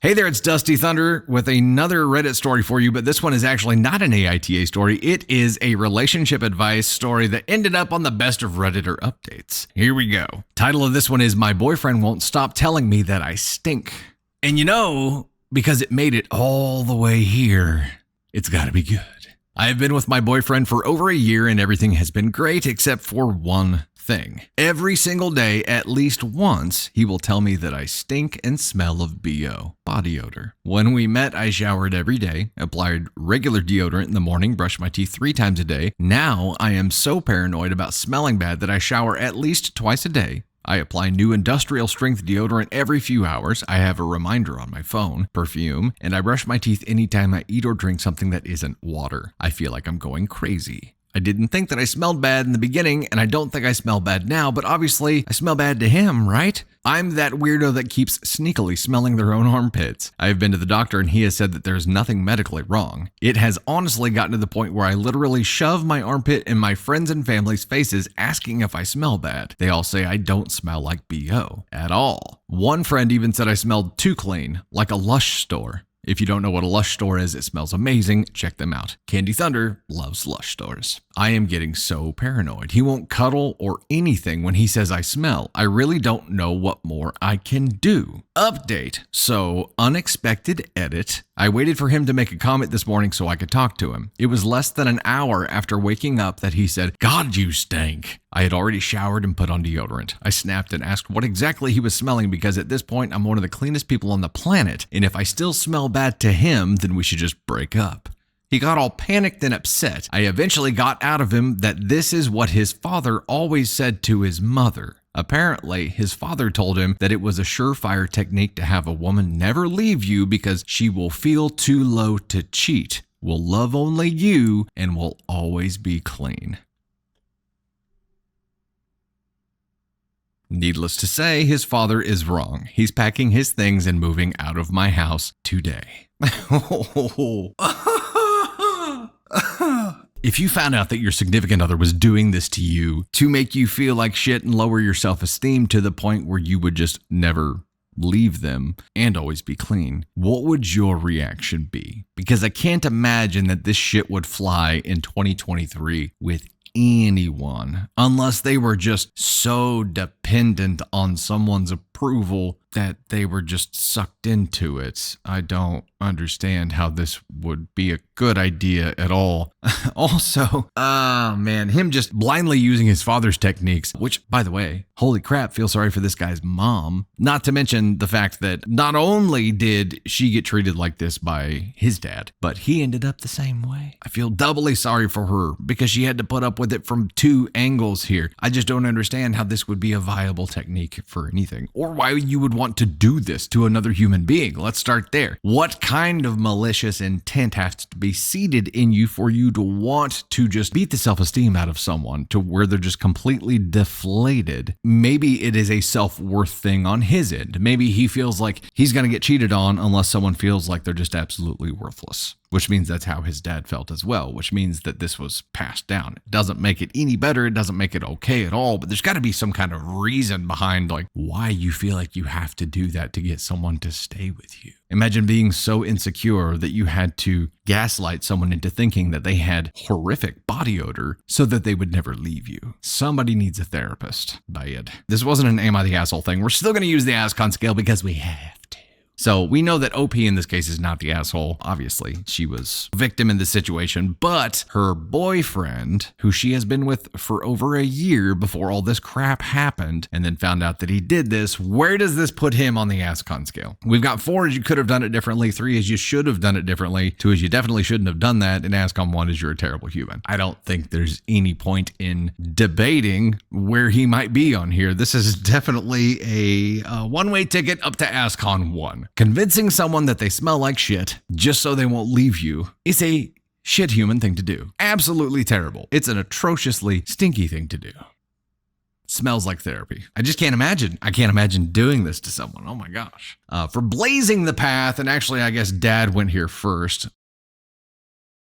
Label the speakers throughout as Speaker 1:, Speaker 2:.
Speaker 1: Hey there, it's Dusty Thunder with another Reddit story for you, but this one is actually not an AITA story. It is a relationship advice story that ended up on the best of Redditor updates. Here we go. Title of this one is My Boyfriend Won't Stop Telling Me That I Stink. And you know, because it made it all the way here, it's gotta be good. I have been with my boyfriend for over a year and everything has been great except for one thing. Every single day, at least once, he will tell me that I stink and smell of BO, body odor. When we met, I showered every day, applied regular deodorant in the morning, brushed my teeth 3 times a day. Now I am so paranoid about smelling bad that I shower at least twice a day. I apply new industrial strength deodorant every few hours. I have a reminder on my phone, perfume, and I brush my teeth anytime I eat or drink something that isn't water. I feel like I'm going crazy. I didn't think that I smelled bad in the beginning, and I don't think I smell bad now, but obviously I smell bad to him, right? I'm that weirdo that keeps sneakily smelling their own armpits. I have been to the doctor and he has said that there's nothing medically wrong. It has honestly gotten to the point where I literally shove my armpit in my friends and family's faces asking if I smell bad. They all say I don't smell like BO at all. One friend even said I smelled too clean, like a Lush store. If you don't know what a Lush store is, it smells amazing. Check them out. Candy Thunder loves Lush stores. I am getting so paranoid. He won't cuddle or anything when he says I smell. I really don't know what more I can do. Update. So, unexpected edit. I waited for him to make a comment this morning so I could talk to him. It was less than an hour after waking up that he said, "God, you stink." I had already showered and put on deodorant. I snapped and asked what exactly he was smelling because at this point I'm one of the cleanest people on the planet, and if I still smell bad to him, then we should just break up. He got all panicked and upset. I eventually got out of him that this is what his father always said to his mother. Apparently, his father told him that it was a surefire technique to have a woman never leave you because she will feel too low to cheat, will love only you, and will always be clean. Needless to say, his father is wrong. He's packing his things and moving out of my house today. If you found out that your significant other was doing this to you to make you feel like shit and lower your self-esteem to the point where you would just never leave them and always be clean, what would your reaction be? Because I can't imagine that this shit would fly in 2023 with anyone unless they were just so dependent on someone's approval that they were just sucked into it. I don't understand how this would be a good idea at all. Also, him just blindly using his father's techniques, which, by the way, holy crap, feel sorry for this guy's mom. Not to mention the fact that not only did she get treated like this by his dad, but he ended up the same way. I feel doubly sorry for her because she had to put up with it from 2 angles here. I just don't understand how this would be a viable technique for anything, or why you would want to do this to another human being. Let's start there. What kind of malicious intent has to be seated in you for you to want to just beat the self-esteem out of someone to where they're just completely deflated? Maybe it is a self-worth thing on his end. Maybe he feels like he's going to get cheated on unless someone feels like they're just absolutely worthless, which means that's how his dad felt as well, which means that this was passed down. It doesn't make it any better. It doesn't make it okay at all, but there's got to be some kind of reason behind like why you feel like you have to do that to get someone to stay with you. Imagine being so insecure that you had to gaslight someone into thinking that they had horrific body odor so that they would never leave you. Somebody needs a therapist. Bad. This wasn't an am I the asshole thing. We're still going to use the ascon scale because we have to. So we know that OP in this case is not the asshole. Obviously, she was a victim in this situation, but her boyfriend, who she has been with for over a year before all this crap happened, and then found out that he did this, where does this put him on the ascon scale? We've got 4 as you could have done it differently, 3 as you should have done it differently, 2 as you definitely shouldn't have done that, and ascon 1 is you're a terrible human. I don't think there's any point in debating where he might be on here. This is definitely a one-way ticket up to ascon 1. Convincing someone that they smell like shit just so they won't leave you is a shit human thing to do. Absolutely terrible. It's an atrociously stinky thing to do. Smells like therapy. I just can't imagine. I can't imagine doing this to someone. Oh my gosh. For blazing the path, and actually I guess dad went here first.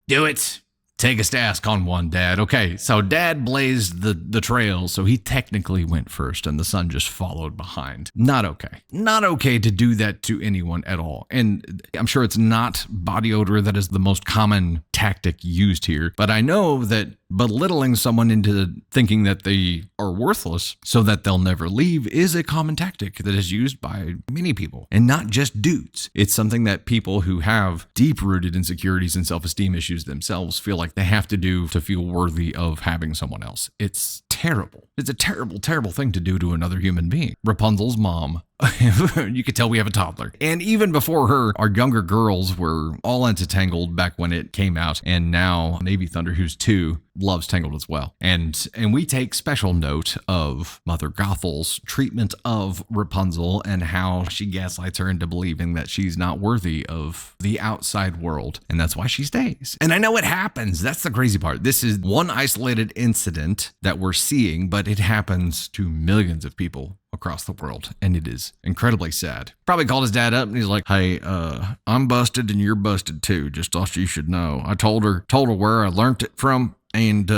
Speaker 1: Do it. Take us to ascon 1, Dad. Okay, so Dad blazed the trail, so he technically went first, and the son just followed behind. Not okay. Not okay to do that to anyone at all. And I'm sure it's not body odor that is the most common tactic used here, but I know that belittling someone into thinking that they are worthless so that they'll never leave is a common tactic that is used by many people, and not just dudes. It's something that people who have deep-rooted insecurities and self-esteem issues themselves feel like they have to do to feel worthy of having someone else. It's terrible. It's a terrible, terrible thing to do to another human being. Rapunzel's mom, you could tell we have a toddler. And even before her, our younger girls were all into Tangled back when it came out. And now Navy Thunder, who's 2, loves Tangled as well. And we take special note of Mother Gothel's treatment of Rapunzel and how she gaslights her into believing that she's not worthy of the outside world. And that's why she stays. And I know it happens. That's the crazy part. This is one isolated incident that we're seeing, but it happens to millions of people across the world, and it is incredibly sad. Probably called his dad up and he's like, hey, I'm busted and you're busted too. Just thought you should know. I told her where I learned it from, and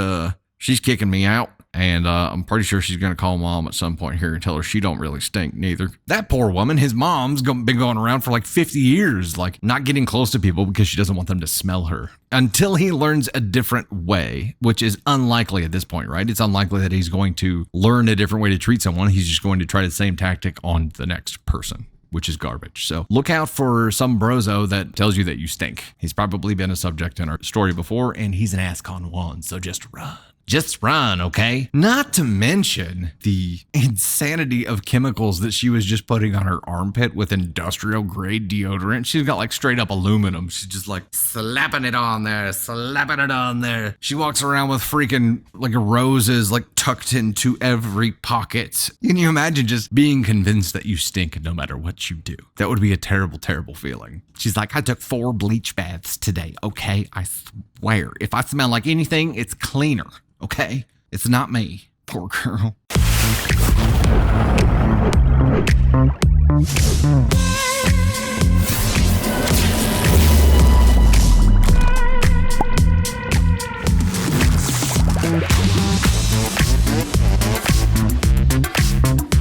Speaker 1: she's kicking me out. And I'm pretty sure she's going to call mom at some point here and tell her she don't really stink neither. That poor woman, his mom's been going around for like 50 years, like not getting close to people because she doesn't want them to smell her. Until he learns a different way, which is unlikely at this point, right? It's unlikely that he's going to learn a different way to treat someone. He's just going to try the same tactic on the next person, which is garbage. So look out for some brozo that tells you that you stink. He's probably been a subject in our story before, and he's an ascon 1, so just run. Just run, okay? Not to mention the insanity of chemicals that she was just putting on her armpit with industrial grade deodorant. She's got like straight up aluminum. She's just like slapping it on there, slapping it on there. She walks around with freaking like roses like tucked into every pocket. Can you imagine just being convinced that you stink no matter what you do? That would be a terrible, terrible feeling. She's like, I took 4 bleach baths today, okay? I swear, if I smell like anything, it's cleaner. Okay? It's not me. Poor girl.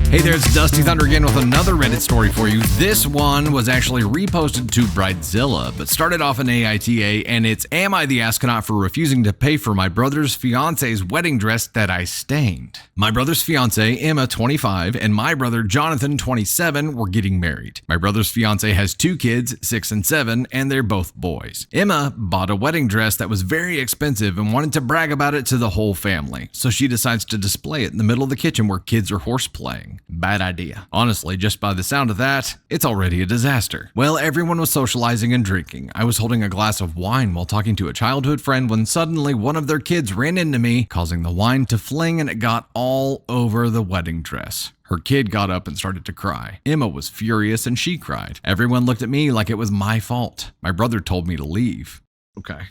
Speaker 1: Hey there, it's Dusty Thunder again with another Reddit story for you. This one was actually reposted to Bridezilla, but started off in AITA, and it's Am I the Astronaut for refusing to pay for my brother's fiance's wedding dress that I stained? My brother's fiance, Emma, 25, and my brother, Jonathan, 27, were getting married. My brother's fiance has 2 kids, 6 and 7, and they're both boys. Emma bought a wedding dress that was very expensive and wanted to brag about it to the whole family, so she decides to display it in the middle of the kitchen where kids are horseplaying. Bad idea. Honestly, just by the sound of that, it's already a disaster. Well, everyone was socializing and drinking. I was holding a glass of wine while talking to a childhood friend when suddenly one of their kids ran into me, causing the wine to fling, and it got all over the wedding dress. Her kid got up and started to cry. Emma was furious and she cried. Everyone looked at me like it was my fault. My brother told me to leave. Okay.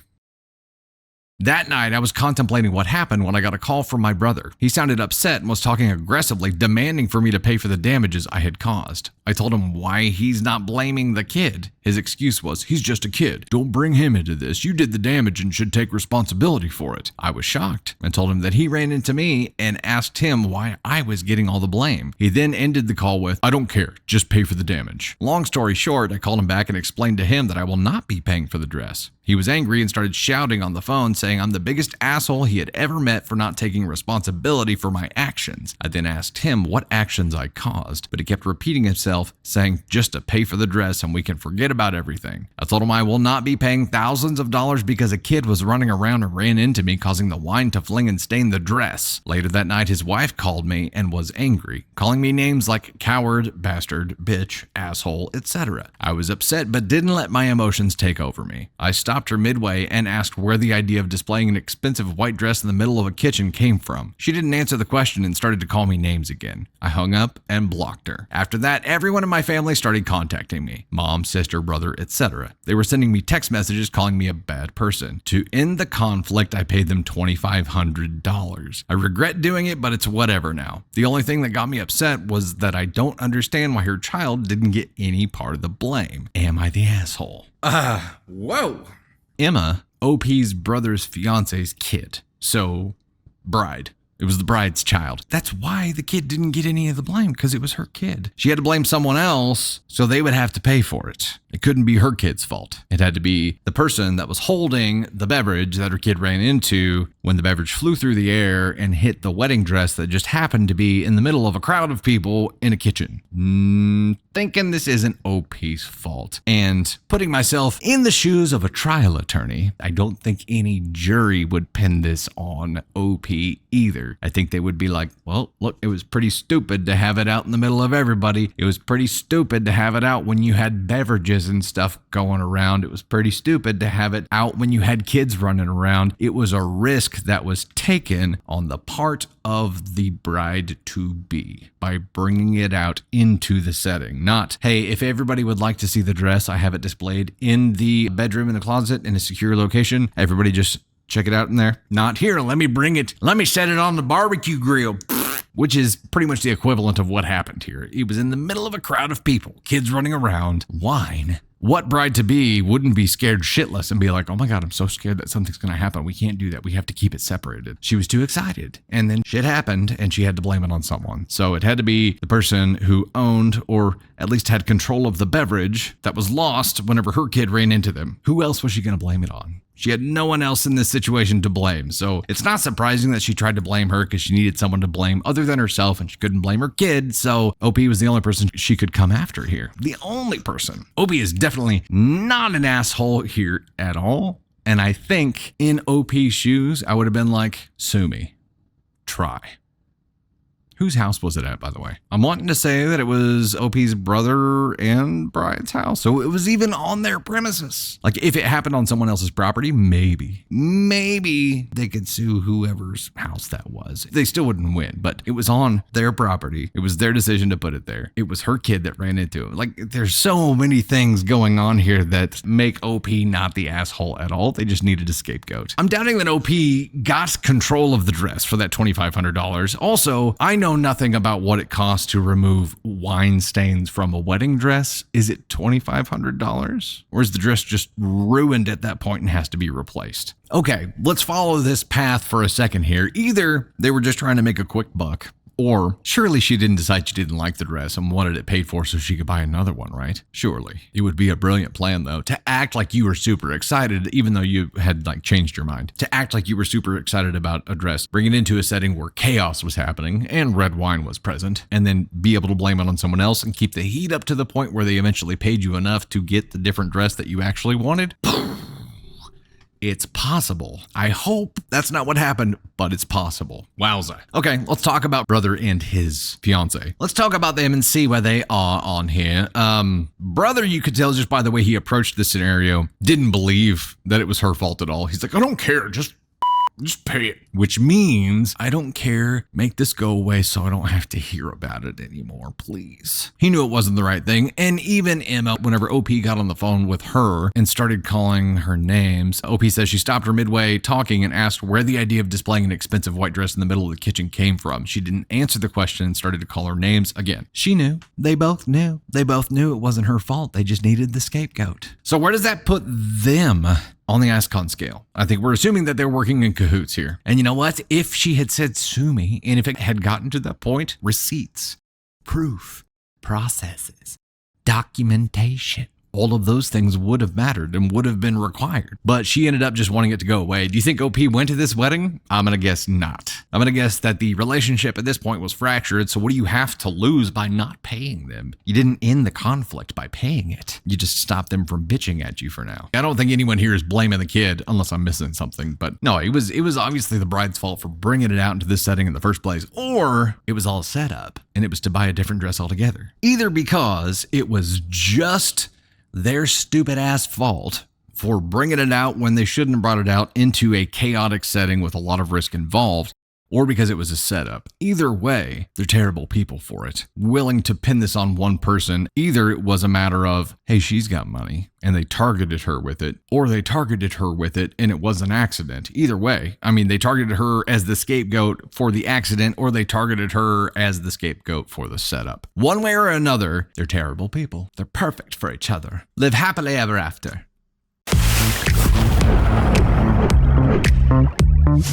Speaker 1: That night, I was contemplating what happened when I got a call from my brother. He sounded upset and was talking aggressively, demanding for me to pay for the damages I had caused. I told him why he's not blaming the kid. His excuse was, he's just a kid. Don't bring him into this. You did the damage and should take responsibility for it. I was shocked and told him that he ran into me and asked him why I was getting all the blame. He then ended the call with, I don't care, just pay for the damage. Long story short, I called him back and explained to him that I will not be paying for the dress. He was angry and started shouting on the phone, saying I'm the biggest asshole he had ever met for not taking responsibility for my actions. I then asked him what actions I caused, but he kept repeating himself, saying just to pay for the dress and we can forget about everything. I told him I will not be paying thousands of dollars because a kid was running around and ran into me, causing the wine to fling and stain the dress. Later that night, his wife called me and was angry, calling me names like coward, bastard, bitch, asshole, etc. I was upset but didn't let my emotions take over me. I stopped her midway and asked where the idea of displaying an expensive white dress in the middle of a kitchen came from. She didn't answer the question and started to call me names again. I hung up and blocked her. After that, everyone in my family started contacting me. Mom, sister, brother, etc. They were sending me text messages calling me a bad person. To end the conflict, I paid them $2,500. I regret doing it, but it's whatever now. The only thing that got me upset was that I don't understand why her child didn't get any part of the blame. Am I the asshole? Whoa. Emma, OP's brother's fiance's kid. So, bride. It was the bride's child. That's why the kid didn't get any of the blame, because it was her kid. She had to blame someone else, so they would have to pay for it. It couldn't be her kid's fault. It had to be the person that was holding the beverage that her kid ran into when the beverage flew through the air and hit the wedding dress that just happened to be in the middle of a crowd of people in a kitchen. Thinking this isn't OP's fault. And putting myself in the shoes of a trial attorney, I don't think any jury would pin this on OP either. I think they would be like, well, look, it was pretty stupid to have it out in the middle of everybody. It was pretty stupid to have it out when you had beverages and stuff going around. It was pretty stupid to have it out when you had kids running around. It was a risk that was taken on the part of the bride-to-be by bringing it out into the setting. Not, hey, if everybody would like to see the dress, I have it displayed in the bedroom in the closet in a secure location. Everybody just check it out in there. Not here. Let me bring it. Let me set it on the barbecue grill. Which is pretty much the equivalent of what happened here. It was in the middle of a crowd of people, kids running around, wine. What bride-to-be wouldn't be scared shitless and be like, oh my God, I'm so scared that something's going to happen. We can't do that. We have to keep it separated. She was too excited. And then shit happened and she had to blame it on someone. So it had to be the person who owned or at least had control of the beverage that was lost whenever her kid ran into them. Who else was she going to blame it on? She had no one else in this situation to blame. So it's not surprising that she tried to blame her because she needed someone to blame other than herself and she couldn't blame her kid. So OP was the only person she could come after here. The only person. OP is definitely not an asshole here at all. And I think in OP's shoes, I would have been like, sue me. Try. Whose house was it at, by the way? I'm wanting to say that it was OP's brother and bride's house. So it was even on their premises. Like if it happened on someone else's property, maybe they could sue whoever's house that was. They still wouldn't win, but it was on their property. It was their decision to put it there. It was her kid that ran into it. Like there's so many things going on here that make OP not the asshole at all. They just needed a scapegoat. I'm doubting that OP got control of the dress for that $2,500. Also, I know nothing about what it costs to remove wine stains from a wedding dress. Is it $2,500? Or is the dress just ruined at that point and has to be replaced? Okay, let's follow this path for a second here. Either they were just trying to make a quick buck, or surely she didn't decide she didn't like the dress and wanted it paid for so she could buy another one, right? Surely. It would be a brilliant plan, though, to act like you were super excited, even though you had changed your mind. To act like you were super excited about a dress, bring it into a setting where chaos was happening and red wine was present, and then be able to blame it on someone else and keep the heat up to the point where they eventually paid you enough to get the different dress that you actually wanted. It's possible. I hope that's not what happened, but it's possible. Wowza. Okay, let's talk about brother and his fiance. Let's talk about them and see where they are on here. Brother, you could tell just by the way he approached the scenario, didn't believe that it was her fault at all. He's like, I don't care, just pay it. Which means, I don't care, make this go away so I don't have to hear about it anymore, please. He knew it wasn't the right thing. And even Emma, whenever OP got on the phone with her and started calling her names, OP says she stopped her midway talking and asked where the idea of displaying an expensive white dress in the middle of the kitchen came from. She didn't answer the question and started to call her names again. She knew. They both knew. They both knew it wasn't her fault. They just needed the scapegoat. So where does that put them on the ascon scale? I think we're assuming that they're working in cahoots here. And you know what? If she had said sue me, and if it had gotten to that point, receipts, proof, processes, documentation, all of those things would have mattered and would have been required. But she ended up just wanting it to go away. Do you think OP went to this wedding? I'm going to guess not. I'm going to guess that the relationship at this point was fractured. So what do you have to lose by not paying them? You didn't end the conflict by paying it. You just stopped them from bitching at you for now. I don't think anyone here is blaming the kid unless I'm missing something. But no, it was obviously the bride's fault for bringing it out into this setting in the first place. Or it was all set up and it was to buy a different dress altogether. Either because it was just their stupid ass fault for bringing it out when they shouldn't have brought it out into a chaotic setting with a lot of risk involved, or because it was a setup. Either way, they're terrible people for it. Willing to pin this on one person. Either it was a matter of, hey, she's got money, and they targeted her with it, or they targeted her with it and it was an accident. Either way, I mean, they targeted her as the scapegoat for the accident, or they targeted her as the scapegoat for the setup. One way or another, they're terrible people. They're perfect for each other. Live happily ever after. Hey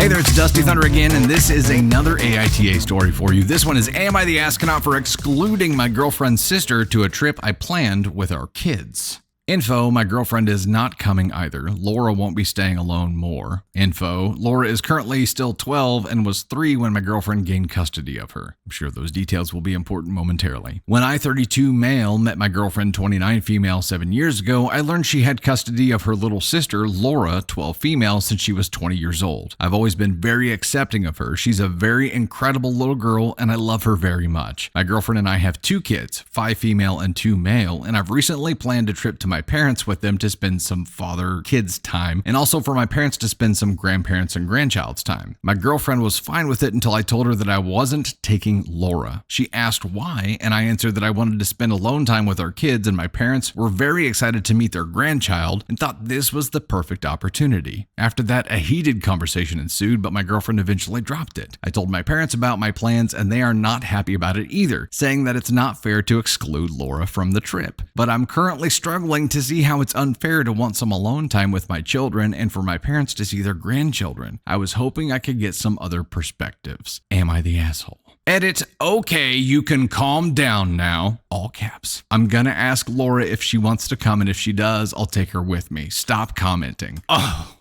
Speaker 1: there, it's Dusty Thunder again, and this is another AITA story for you. This one is, am I the astronaut for excluding my girlfriend's sister to a trip I planned with our kids? Info, my girlfriend is not coming either. Laura won't be staying alone more. Info, Laura is currently still 12 and was 3 when my girlfriend gained custody of her. I'm sure those details will be important momentarily. When I, 32 male, met my girlfriend, 29 female, 7 years ago, I learned she had custody of her little sister, Laura, 12 female, since she was 20 years old. I've always been very accepting of her. She's a very incredible little girl, and I love her very much. My girlfriend and I have 2 kids, 5 female and 2 male, and I've recently planned a trip to my parents with them to spend some father-kids time, and also for my parents to spend some grandparents and grandchild's time. My girlfriend was fine with it until I told her that I wasn't taking Laura. She asked why, and I answered that I wanted to spend alone time with our kids, and my parents were very excited to meet their grandchild and thought this was the perfect opportunity. After that, a heated conversation ensued, but my girlfriend eventually dropped it. I told my parents about my plans, and they are not happy about it either, saying that it's not fair to exclude Laura from the trip. But I'm currently struggling to see how it's unfair to want some alone time with my children and for my parents to see their grandchildren. I was hoping I could get some other perspectives. Am I the asshole? Edit, okay, you can calm down now. All caps. I'm gonna ask Laura if she wants to come, and if she does, I'll take her with me. Stop commenting. Oh.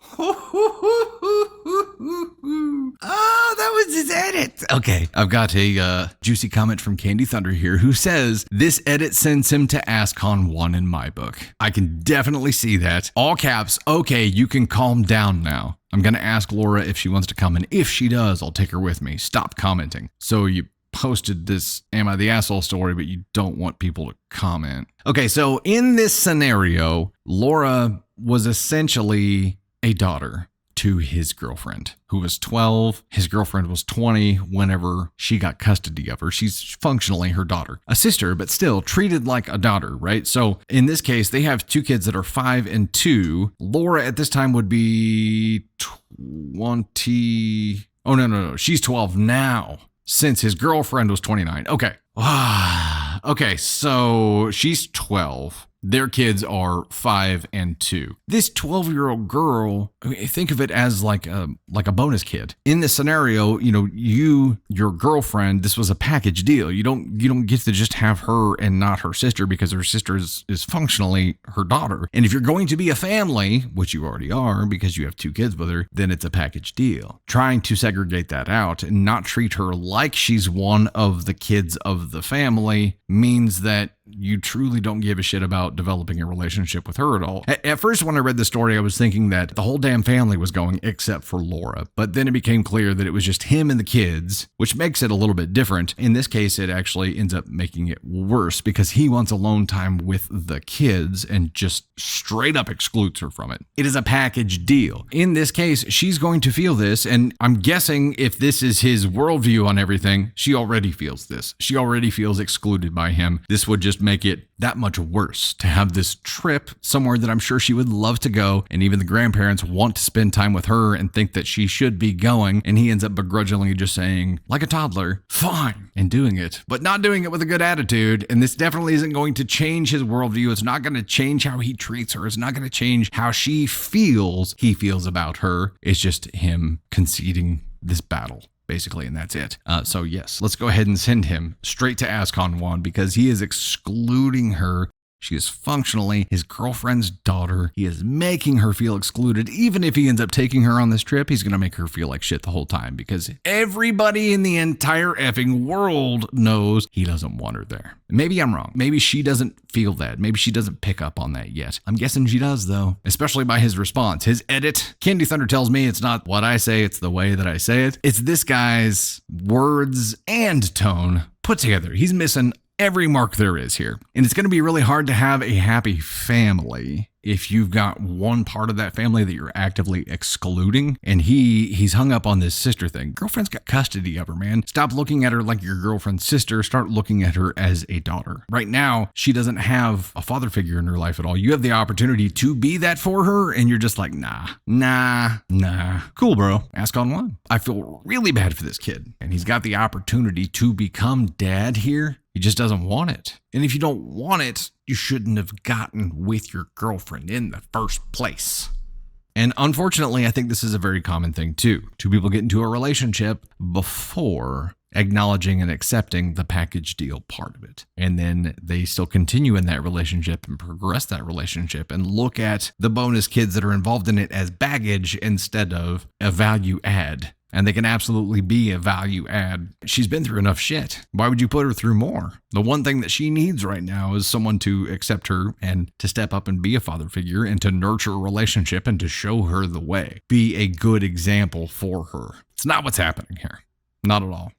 Speaker 1: Oh, that was his edit. Okay, I've got a juicy comment from Candy Thunder here who says, this edit sends him to ascon 1 in my book. I can definitely see that. All caps, okay, you can calm down now. I'm going to ask Laura if she wants to come, and if she does, I'll take her with me. Stop commenting. So you posted this Am I the Asshole story, but you don't want people to comment. Okay, so in this scenario, Laura was essentially a daughter to his girlfriend, who was 12. His girlfriend was 20 whenever she got custody of her. She's functionally her daughter, a sister, but still treated like a daughter, right? So in this case, they have 2 kids that are 5 and 2. Laura at this time would be 20. Oh, no. She's 12 now, since his girlfriend was 29. Okay. Okay, so she's 12. Their kids are 5 and 2. This 12-year-old girl, think of it as like a bonus kid. In this scenario, your girlfriend, this was a package deal. You don't get to just have her and not her sister, because her sister is functionally her daughter. And if you're going to be a family, which you already are because you have 2 kids with her, then it's a package deal. Trying to segregate that out and not treat her like she's one of the kids of the family means that you truly don't give a shit about developing a relationship with her at all. At first, when I read the story, I was thinking that the whole damn family was going except for Laura. But then it became clear that it was just him and the kids, which makes it a little bit different. In this case, it actually ends up making it worse because he wants alone time with the kids and just straight up excludes her from it. It is a package deal. In this case, she's going to feel this, and I'm guessing if this is his worldview on everything, she already feels this. She already feels excluded by him. This would just make it that much worse to have this trip somewhere that I'm sure she would love to go, and even the grandparents want to spend time with her and think that she should be going, and he ends up begrudgingly just saying, like a toddler, fine, and doing it, but not doing it with a good attitude. And this definitely isn't going to change his worldview. It's not going to change how he treats her. It's not going to change how he feels about her. It's just him conceding this battle, basically, and that's it. So yes, let's go ahead and send him straight to ascon 1 because he is excluding her. She is functionally his girlfriend's daughter. He is making her feel excluded. Even if he ends up taking her on this trip, he's going to make her feel like shit the whole time because everybody in the entire effing world knows he doesn't want her there. Maybe I'm wrong. Maybe she doesn't feel that. Maybe she doesn't pick up on that yet. I'm guessing she does, though, especially by his response. His edit, Candy Thunder tells me it's not what I say, it's the way that I say it. It's this guy's words and tone put together. He's missing every mark there is here. And it's going to be really hard to have a happy family if you've got one part of that family that you're actively excluding, and he's hung up on this sister thing. Girlfriend's got custody of her, man. Stop looking at her like your girlfriend's sister. Start looking at her as a daughter. Right now, she doesn't have a father figure in her life at all. You have the opportunity to be that for her, and you're just like, nah. Cool, bro. Ascon won. I feel really bad for this kid, and he's got the opportunity to become dad here. He just doesn't want it. And if you don't want it, you shouldn't have gotten with your girlfriend in the first place. And unfortunately, I think this is a very common thing too. Two people get into a relationship before acknowledging and accepting the package deal part of it. And then they still continue in that relationship and progress that relationship and look at the bonus kids that are involved in it as baggage instead of a value add. And they can absolutely be a value add. She's been through enough shit. Why would you put her through more? The one thing that she needs right now is someone to accept her and to step up and be a father figure and to nurture a relationship and to show her the way. Be a good example for her. It's not what's happening here. Not at all.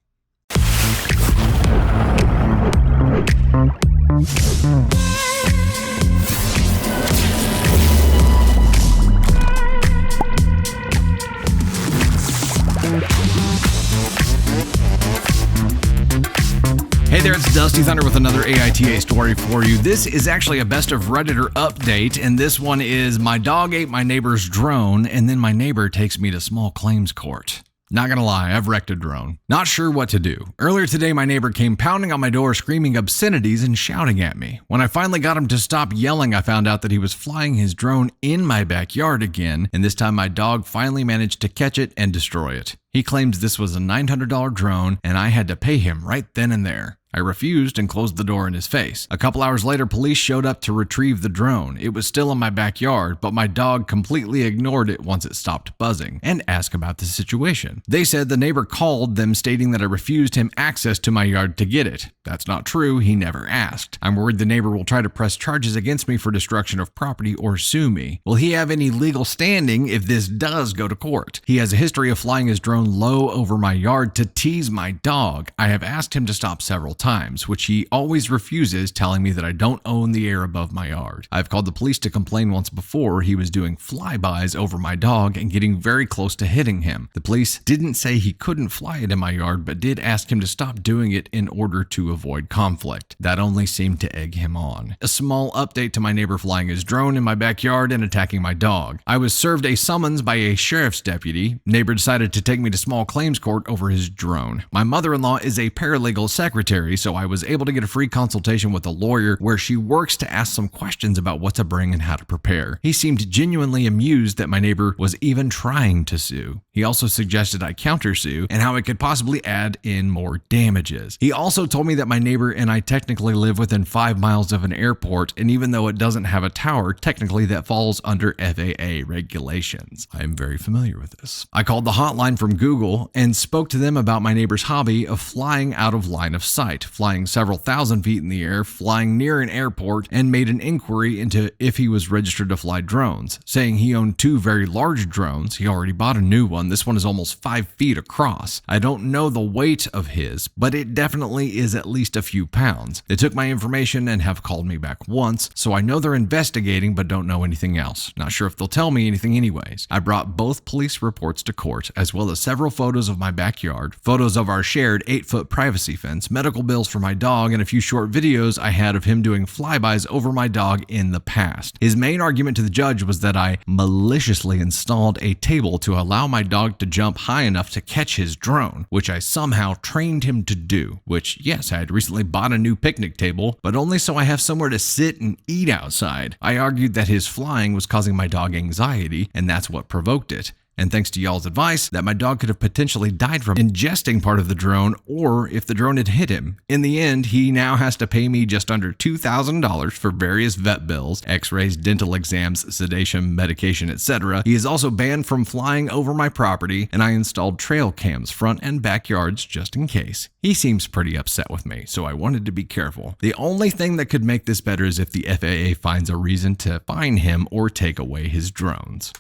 Speaker 1: Hey there, it's Dusty Thunder with another AITA story for you. This is actually a best of Redditor update, and this one is my dog ate my neighbor's drone, and then my neighbor takes me to small claims court. Not gonna lie, I've wrecked a drone. Not sure what to do. Earlier today, my neighbor came pounding on my door, screaming obscenities and shouting at me. When I finally got him to stop yelling, I found out that he was flying his drone in my backyard again, and this time my dog finally managed to catch it and destroy it. He claims this was a $900 drone, and I had to pay him right then and there. I refused and closed the door in his face. A couple hours later, police showed up to retrieve the drone. It was still in my backyard, but my dog completely ignored it once it stopped buzzing and asked about the situation. They said the neighbor called them stating that I refused him access to my yard to get it. That's not true. He never asked. I'm worried the neighbor will try to press charges against me for destruction of property or sue me. Will he have any legal standing if this does go to court? He has a history of flying his drone low over my yard to tease my dog. I have asked him to stop several times, which he always refuses, telling me that I don't own the air above my yard. I've called the police to complain once before. He was doing flybys over my dog and getting very close to hitting him. The police didn't say he couldn't fly it in my yard, but did ask him to stop doing it in order to avoid conflict. That only seemed to egg him on. A small update to my neighbor flying his drone in my backyard and attacking my dog. I was served a summons by a sheriff's deputy. Neighbor decided to take me to small claims court over his drone. My mother-in-law is a paralegal secretary, so I was able to get a free consultation with a lawyer where she works to ask some questions about what to bring and how to prepare. He seemed genuinely amused that my neighbor was even trying to sue. He also suggested I countersue and how it could possibly add in more damages. He also told me that my neighbor and I technically live within 5 miles of an airport, and even though it doesn't have a tower, technically that falls under FAA regulations. I am very familiar with this. I called the hotline from Google and spoke to them about my neighbor's hobby of flying out of line of sight, flying several thousand feet in the air, flying near an airport, and made an inquiry into if he was registered to fly drones, saying he owned 2 very large drones. He already bought a new one. This one is almost 5 feet across. I don't know the weight of his, but it definitely is at least a few pounds. They took my information and have called me back once, so I know they're investigating but don't know anything else. Not sure if they'll tell me anything anyways. I brought both police reports to court, as well as several photos of my backyard, photos of our shared 8-foot privacy fence, medical bills for my dog, and a few short videos I had of him doing flybys over my dog in the past. His main argument to the judge was that I maliciously installed a table to allow my dog to jump high enough to catch his drone, which I somehow trained him to do, which, yes, I had recently bought a new picnic table, but only so I have somewhere to sit and eat outside. I argued that his flying was causing my dog anxiety, and that's what provoked it. And thanks to y'all's advice, that my dog could have potentially died from ingesting part of the drone, or if the drone had hit him. In the end, he now has to pay me just under $2,000 for various vet bills, x-rays, dental exams, sedation, medication, etc. He is also banned from flying over my property, and I installed trail cams front and backyards just in case. He seems pretty upset with me, so I wanted to be careful. The only thing that could make this better is if the FAA finds a reason to fine him or take away his drones.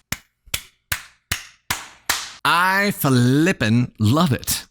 Speaker 1: I flippin' love it.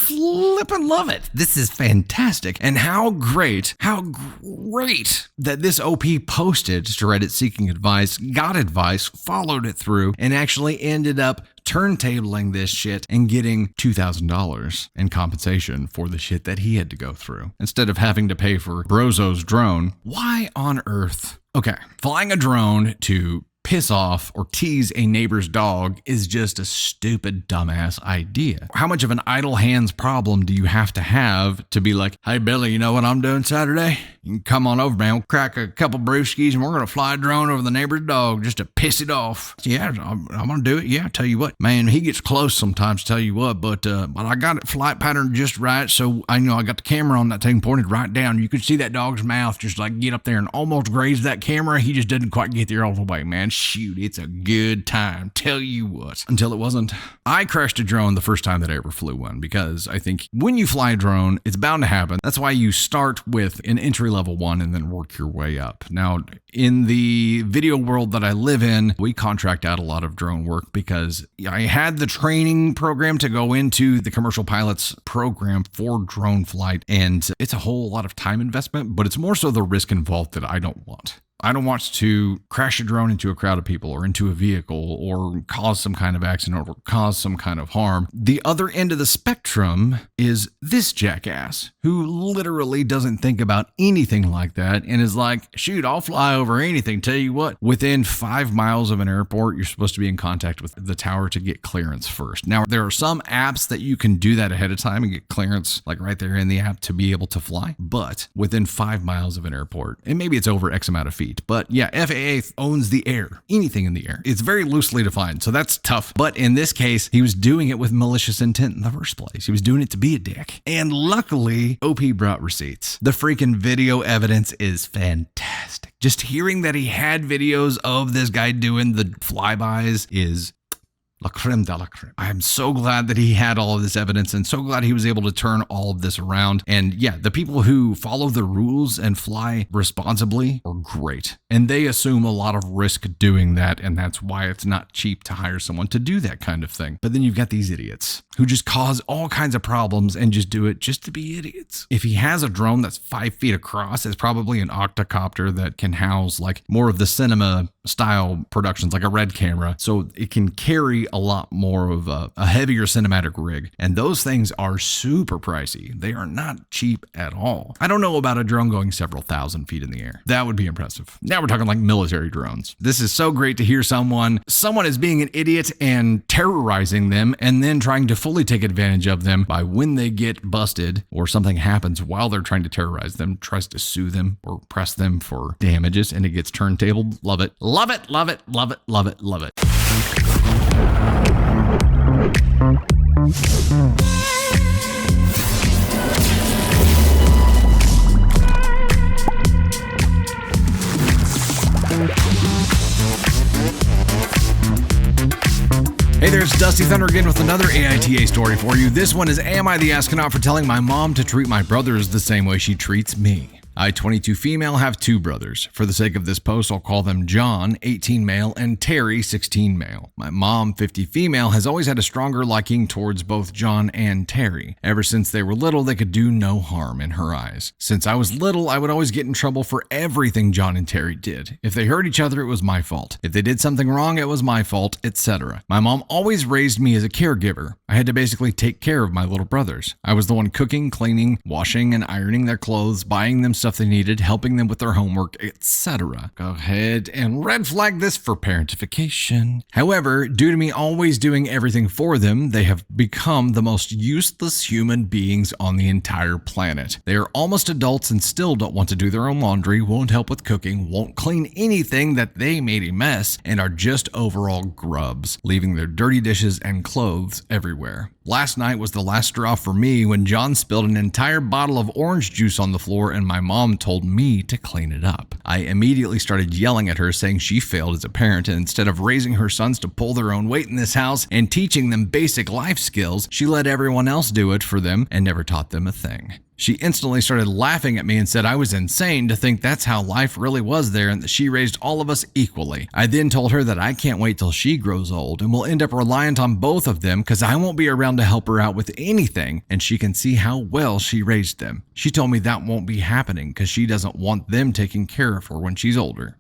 Speaker 1: flippin' love it. This is fantastic. And how great that this OP posted to Reddit seeking advice, got advice, followed it through, and actually ended up turntabling this shit and getting $2,000 in compensation for the shit that he had to go through instead of having to pay for Brozo's drone. Why on earth? Okay, flying a drone to piss off or tease a neighbor's dog is just a stupid, dumbass idea. How much of an idle hands problem do you have to be like, hey, Billy, you know what I'm doing Saturday? You can come on over, man. We'll crack a couple brewskis and we're going to fly a drone over the neighbor's dog just to piss it off. Yeah, I'm going to do it. Yeah, tell you what, man, he gets close sometimes, tell you what, but I got it flight pattern just right. So I got the camera on that thing pointed right down. You could see that dog's mouth just like get up there and almost graze that camera. He just didn't quite get there all the way, man. Shoot, it's a good time. Tell you what. Until it wasn't. I crashed a drone the first time that I ever flew one because I think when you fly a drone, it's bound to happen. That's why you start with an entry-level one and then work your way up. Now, in the video world that I live in, we contract out a lot of drone work because I had the training program to go into the commercial pilots program for drone flight, and it's a whole lot of time investment, but it's more so the risk involved that I don't want. I don't want to crash a drone into a crowd of people or into a vehicle or cause some kind of accident or cause some kind of harm. The other end of the spectrum is this jackass who literally doesn't think about anything like that and is like, shoot, I'll fly over anything. Tell you what, within 5 miles of an airport, you're supposed to be in contact with the tower to get clearance first. Now, there are some apps that you can do that ahead of time and get clearance like right there in the app to be able to fly. But within 5 miles of an airport, and maybe it's over X amount of feet, but yeah, FAA owns the air, anything in the air. It's very loosely defined, so that's tough. But in this case, he was doing it with malicious intent in the first place. He was doing it to be a dick. And luckily, OP brought receipts. The freaking video evidence is fantastic. Just hearing that he had videos of this guy doing the flybys is la creme de la creme. I am so glad that he had all of this evidence and so glad he was able to turn all of this around. And yeah, the people who follow the rules and fly responsibly are great. And they assume a lot of risk doing that. And that's why it's not cheap to hire someone to do that kind of thing. But then you've got these idiots who just cause all kinds of problems and just do it just to be idiots. If he has a drone that's 5 feet across, it's probably an octocopter that can house like more of the cinema style productions, like a red camera. So it can carry a lot more of a heavier cinematic rig. And those things are super pricey. They are not cheap at all. I don't know about a drone going several thousand feet in the air. That would be impressive. Now we're talking like military drones. This is so great to hear someone is being an idiot and terrorizing them and then trying to fully take advantage of them by when they get busted or something happens while they're trying to terrorize them, tries to sue them or press them for damages and it gets turntabled. Love it. Love it, love it, love it, love it, love it. Hey there, it's Dusty Thunder again with another AITA story for you. This one is, am I the astronaut for telling my mom to treat my brothers the same way she treats me? I, 22 female, have 2 brothers. For the sake of this post, I'll call them John, 18 male, and Terry, 16 male. My mom, 50 female, has always had a stronger liking towards both John and Terry. Ever since they were little, they could do no harm in her eyes. Since I was little, I would always get in trouble for everything John and Terry did. If they hurt each other, it was my fault. If they did something wrong, it was my fault, etc. My mom always raised me as a caregiver. I had to basically take care of my little brothers. I was the one cooking, cleaning, washing, and ironing their clothes, buying them stuff they needed, helping them with their homework, etc. Go ahead and red flag this for parentification. However, due to me always doing everything for them, they have become the most useless human beings on the entire planet. They are almost adults and still don't want to do their own laundry, won't help with cooking, won't clean anything that they made a mess, and are just overall grubs, leaving their dirty dishes and clothes everywhere. Last night was the last straw for me when John spilled an entire bottle of orange juice on the floor and my mom told me to clean it up. I immediately started yelling at her, saying she failed as a parent, and instead of raising her sons to pull their own weight in this house and teaching them basic life skills, she let everyone else do it for them and never taught them a thing. She instantly started laughing at me and said I was insane to think that's how life really was there and that she raised all of us equally. I then told her that I can't wait till she grows old and will end up reliant on both of them because I won't be around to help her out with anything and she can see how well she raised them. She told me that won't be happening because she doesn't want them taking care of her when she's older.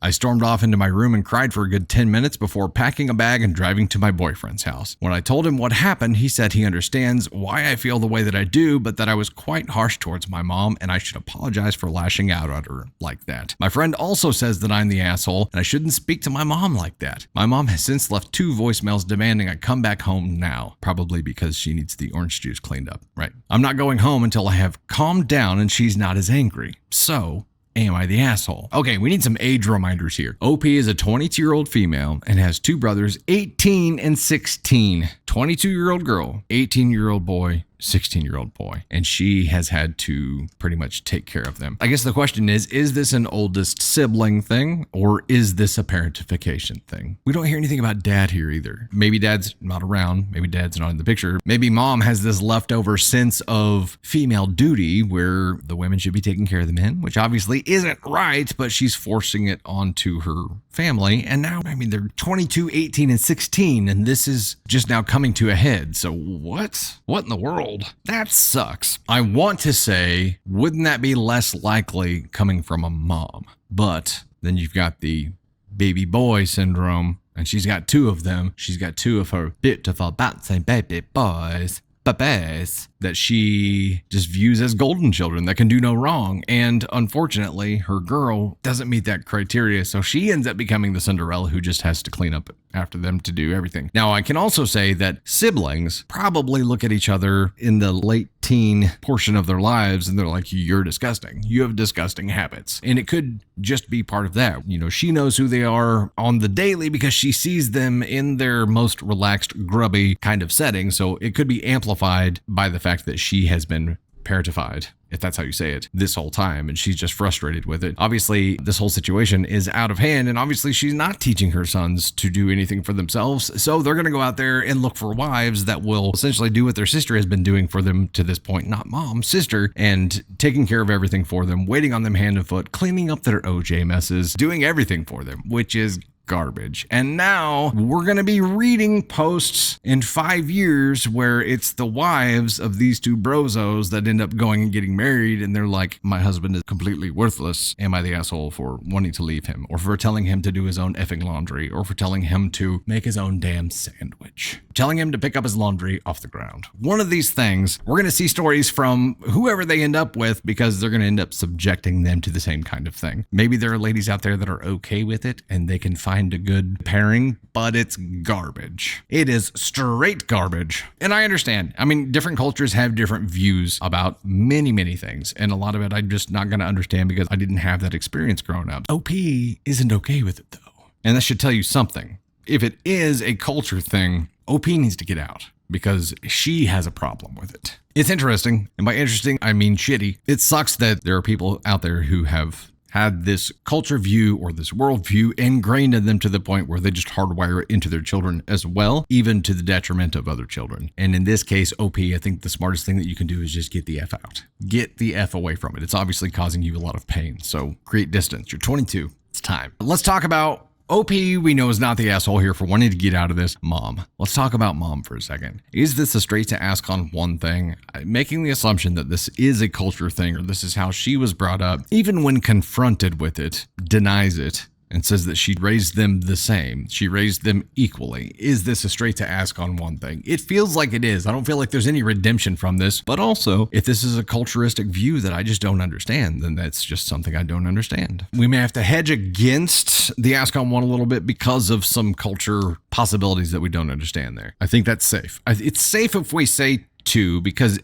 Speaker 1: I stormed off into my room and cried for a good 10 minutes before packing a bag and driving to my boyfriend's house. When I told him what happened, he said he understands why I feel the way that I do, but that I was quite harsh towards my mom and I should apologize for lashing out at her like that. My friend also says that I'm the asshole and I shouldn't speak to my mom like that. My mom has since left 2 voicemails demanding I come back home now, probably because she needs the orange juice cleaned up. Right. I'm not going home until I have calmed down and she's not as angry. So, am I the asshole? Okay, we need some age reminders here. OP is a 22-year-old female and has 2 brothers, 18 and 16. 22-year-old girl, 18-year-old boy, 16-year-old boy. And she has had to pretty much take care of them. I guess the question is this an oldest sibling thing or is this a parentification thing? We don't hear anything about dad here either. Maybe dad's not around. Maybe dad's not in the picture. Maybe mom has this leftover sense of female duty where the women should be taking care of the men, which obviously isn't right, but she's forcing it onto her family. And now, they're 22, 18, and 16, and this is just now coming to a head. So what? What in the world? That sucks. I want to say, wouldn't that be less likely coming from a mom? But then you've got the baby boy syndrome, and she's got 2 of them. She's got 2 of her beautiful bouncing baby boys. Babes that she just views as golden children that can do no wrong. And unfortunately, her girl doesn't meet that criteria. So she ends up becoming the Cinderella who just has to clean up after them to do everything. Now, I can also say that siblings probably look at each other in the late teen portion of their lives and they're like, you're disgusting. You have disgusting habits. And it could just be part of that. She knows who they are on the daily because she sees them in their most relaxed, grubby kind of setting. So it could be amplified by the fact that she has been parentified, if that's how you say it, this whole time, and she's just frustrated with it. Obviously, this whole situation is out of hand, and obviously she's not teaching her sons to do anything for themselves, so they're going to go out there and look for wives that will essentially do what their sister has been doing for them to this point, not mom, sister, and taking care of everything for them, waiting on them hand and foot, cleaning up their OJ messes, doing everything for them, which is garbage. And now we're going to be reading posts in 5 years where it's the wives of these 2 brozos that end up going and getting married. And they're like, my husband is completely worthless. Am I the asshole for wanting to leave him or for telling him to do his own effing laundry or for telling him to make his own damn sandwich, telling him to pick up his laundry off the ground? One of these things, we're going to see stories from whoever they end up with because they're going to end up subjecting them to the same kind of thing. Maybe there are ladies out there that are okay with it and they can find a good pairing, but it's garbage. It is straight garbage. And I understand. Different cultures have different views about many, many things. And a lot of it I'm just not going to understand because I didn't have that experience growing up. OP isn't okay with it though. And that should tell you something. If it is a culture thing, OP needs to get out because she has a problem with it. It's interesting. And by interesting, I mean shitty. It sucks that there are people out there who have had this culture view or this worldview ingrained in them to the point where they just hardwire it into their children as well, even to the detriment of other children. And in this case, OP, I think the smartest thing that you can do is just get the F out. Get the F away from it. It's obviously causing you a lot of pain. So create distance. You're 22. It's time. Let's talk about OP, we know, is not the asshole here for wanting to get out of this. Mom. Let's talk about mom for a second. Is this a straight to ascon one thing? Making the assumption that this is a culture thing or this is how she was brought up, even when confronted with it, denies it and says that she raised them the same. She raised them equally. Is this a straight to ascon one thing? It feels like it is. I don't feel like there's any redemption from this. But also, if this is a culturistic view that I just don't understand, then that's just something I don't understand. We may have to hedge against the ascon one a little bit because of some culture possibilities that we don't understand there. I think that's safe. It's safe if we say 2 because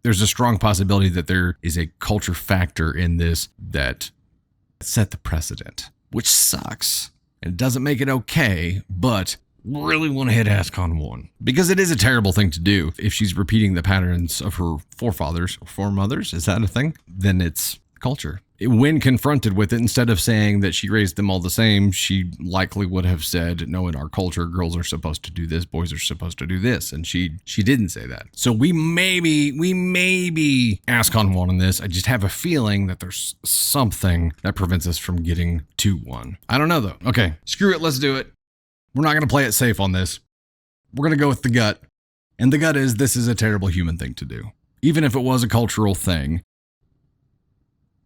Speaker 1: there's a strong possibility that there is a culture factor in this that set the precedent, which sucks. It doesn't make it okay, but really want to hit ascon 1 because it is a terrible thing to do. If she's repeating the patterns of her forefathers or foremothers, is that a thing? Then it's culture. When confronted with it, instead of saying that she raised them all the same, she likely would have said, no, in our culture, girls are supposed to do this, boys are supposed to do this. And she didn't say that. So we maybe ascon one on this. I just have a feeling that there's something that prevents us from getting to one. I don't know though. Okay, screw it. Let's do it. We're not going to play it safe on this. We're going to go with the gut. And the gut is, this is a terrible human thing to do. Even if it was a cultural thing,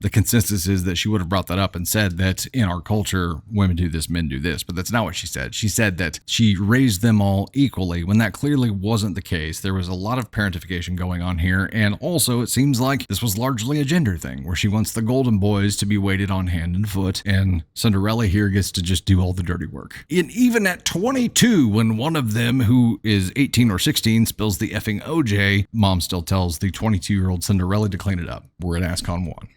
Speaker 1: the consensus is that she would have brought that up and said that in our culture, women do this, men do this. But that's not what she said. She said that she raised them all equally, when that clearly wasn't the case. There was a lot of parentification going on here. And also, it seems like this was largely a gender thing, where she wants the golden boys to be waited on hand and foot. And Cinderella here gets to just do all the dirty work. And even at 22, when one of them, who is 18 or 16, spills the effing OJ, mom still tells the 22-year-old Cinderella to clean it up. We're at ascon 1.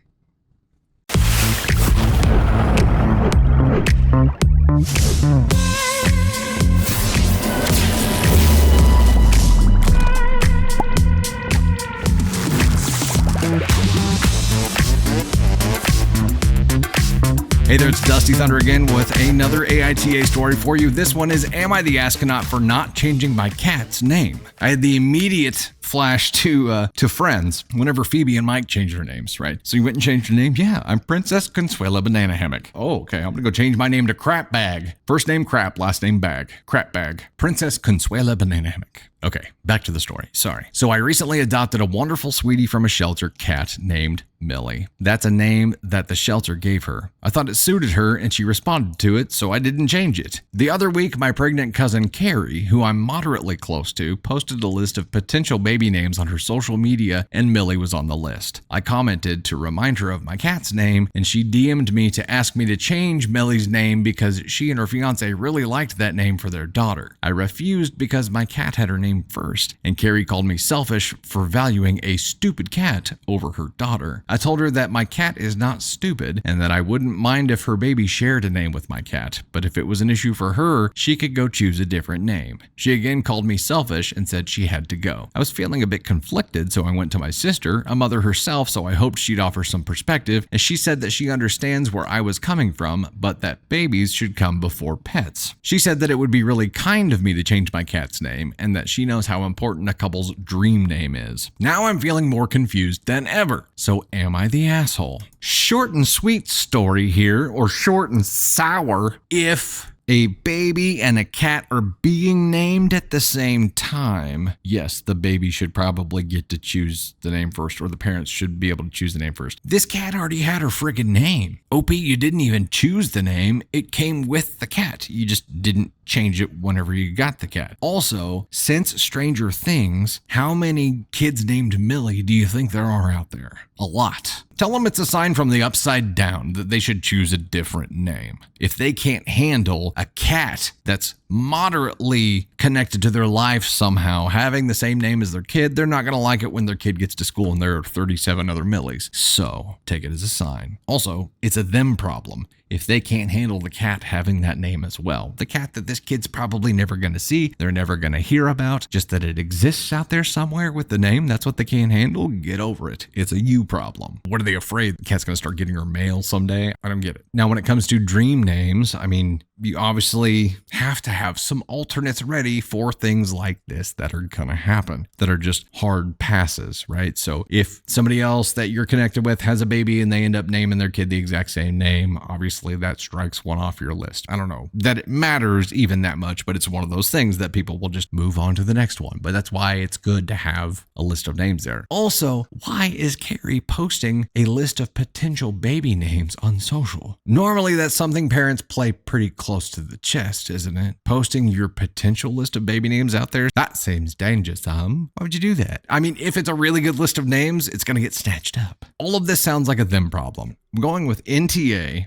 Speaker 1: Hey there, it's Dusty Thunder again with another AITA story for you. This one is, am I the astronaut for not changing my cat's name? I had the immediate flash to Friends whenever Phoebe and Mike changed their names, right? So you went and changed your name? Yeah, I'm Princess Consuela Banana Hammock. Oh, okay, I'm gonna go change my name to Crap Bag. First name Crap, last name Bag. Crap Bag. Princess Consuela Banana Hammock. Okay, back to the story. Sorry. So I recently adopted a wonderful sweetie from a shelter cat named Millie. That's a name that the shelter gave her. I thought it suited her and she responded to it, so I didn't change it. The other week, my pregnant cousin Carrie, who I'm moderately close to, posted a list of potential baby names on her social media, and Millie was on the list. I commented to remind her of my cat's name, and she DM'd me to ask me to change Millie's name because she and her fiance really liked that name for their daughter. I refused because my cat had her name first, and Carrie called me selfish for valuing a stupid cat over her daughter. I told her that my cat is not stupid and that I wouldn't mind if her baby shared a name with my cat, but if it was an issue for her, she could go choose a different name. She again called me selfish and said she had to go. I was feeling a bit conflicted, so I went to my sister, a mother herself, so I hoped she'd offer some perspective, and she said that she understands where I was coming from, but that babies should come before pets. She said that it would be really kind of me to change my cat's name, and that she knows how important a couple's dream name is. Now I'm feeling more confused than ever. So am I the asshole? Short and sweet story here, or short and sour. If a baby and a cat are being named at the same time, yes, the baby should probably get to choose the name first, or the parents should be able to choose the name first. This cat already had her friggin' name. OP, you didn't even choose the name. It came with the cat. You just didn't change it whenever you got the cat. Also, since Stranger Things, how many kids named Millie do you think there are out there? A lot. Tell them it's a sign from the upside down that they should choose a different name. If they can't handle a cat that's moderately connected to their life somehow, having the same name as their kid, they're not going to like it when their kid gets to school and there are 37 other Millies. So take it as a sign. Also, it's a them problem. If they can't handle the cat having that name as well. The cat that this kid's probably never going to see, they're never going to hear about, just that it exists out there somewhere with the name, that's what they can't handle, get over it. It's a you problem. What are they afraid? The cat's going to start getting her mail someday? I don't get it. Now, when it comes to dream names, I mean, you obviously have to have some alternates ready for things like this that are going to happen, that are just hard passes, right? So if somebody else that you're connected with has a baby and they end up naming their kid the exact same name, obviously that strikes one off your list. I don't know that it matters even that much, but it's one of those things that people will just move on to the next one. But that's why it's good to have a list of names there. Also, why is Carrie posting a list of potential baby names on social? Normally that's something parents play pretty close to the chest, isn't it? Posting your potential list of baby names out there? That seems dangerous, Why would you do that? I mean, if it's a really good list of names, it's going to get snatched up. All of this sounds like a them problem. I'm going with NTA